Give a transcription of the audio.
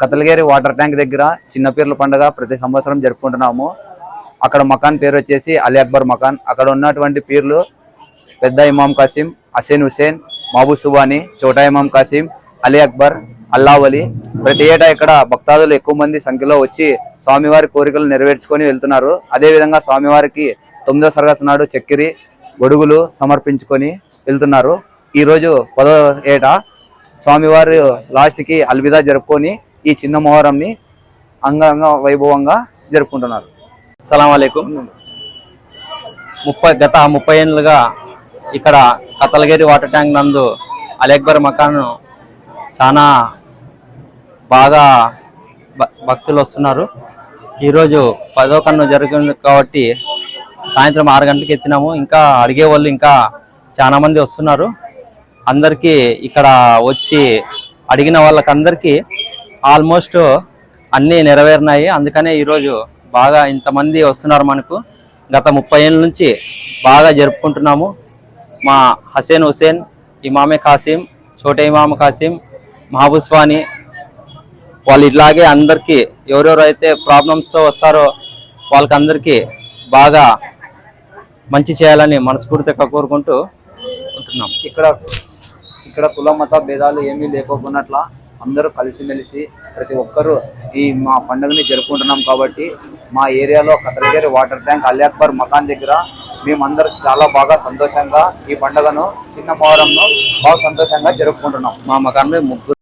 కతలగేరి water tank దగ్గర చిన్నపీర్ల పండుగ ప్రతి సంవత్సరం జరుపుకుంటున్నాము. అక్కడ మకాన్ పేరు వచ్చేసి అలీ అక్బర్ మకాన్. అక్కడ ఉన్నటువంటి పీర్లు పెద్ద ఇమాం కాసిం, హసీన్ హుసేన్, మహబూబ్ సుబానీ, చోటా ఇమాం కాసిం, అలీ అక్బర్, అల్లావలి. ప్రతి ఏటా ఇక్కడ భక్తాదులు ఎక్కువ మంది సంఖ్యలో వచ్చి స్వామివారి కోరికలు నెరవేర్చుకొని వెళ్తున్నారు. అదేవిధంగా స్వామివారికి 9వ తరగతి నాడు చక్కెరి గొడుగులు సమర్పించుకొని వెళ్తున్నారు. ఈరోజు 10వ ఏట స్వామివారి లాస్ట్కి అల్విదా జరుపుకొని ఈ చిన్న మొహరంని అంగంగ వైభవంగా జరుపుకుంటున్నారు. అస్సలాము అలైకుం. గత 30 ఏళ్ళుగా ఇక్కడ కతలగేరి వాటర్ ట్యాంక్ నందు అలీ అక్బర్ మకాన్ చాలా బాగా భక్తులు వస్తున్నారు. ఈరోజు 10వ కన్ను జరుగుతుంది కాబట్టి సాయంత్రం 6 గంటలకు ఎత్తినాము. ఇంకా అడిగే వాళ్ళు ఇంకా చాలా మంది వస్తున్నారు. అందరికీ ఇక్కడ వచ్చి అడిగిన వాళ్ళకందరికీ ఆల్మోస్ట్ అన్నీ నెరవేరినాయి. అందుకనే ఈరోజు బాగా ఇంతమంది వస్తున్నారు. మనకు గత 30 ఏళ్ళ నుంచి బాగా జరుపుకుంటున్నాము. మా హసీన్ హుసేన్, ఇమామే కాసిం, చోటే ఇమామ కాసిం, మహబూబ్ సుబానీ వాళ్ళు ఇట్లాగే అందరికీ ఎవరెవరైతే ప్రాబ్లమ్స్తో వస్తారో వాళ్ళకందరికీ బాగా మంచి చేయాలని మనస్ఫూర్తిగా కోరుకుంటూ ఉంటున్నాం. ఇక్కడ కుల మత భేదాలు ఏమీ లేకోకున్నట్లా అందరూ కలిసిమెలిసి ప్రతి ఒక్కరూ ఈ మా పండుగని జరుపుకుంటున్నాం. కాబట్టి మా ఏరియాలో కతలగేరి వాటర్ ట్యాంక్ అలీ అక్బర్ మకాన్ దగ్గర మేమందరూ చాలా బాగా సంతోషంగా ఈ పండుగను చిన్న మొహరంను బాగా సంతోషంగా జరుపుకుంటున్నాం. మా మకాన్ మీద 3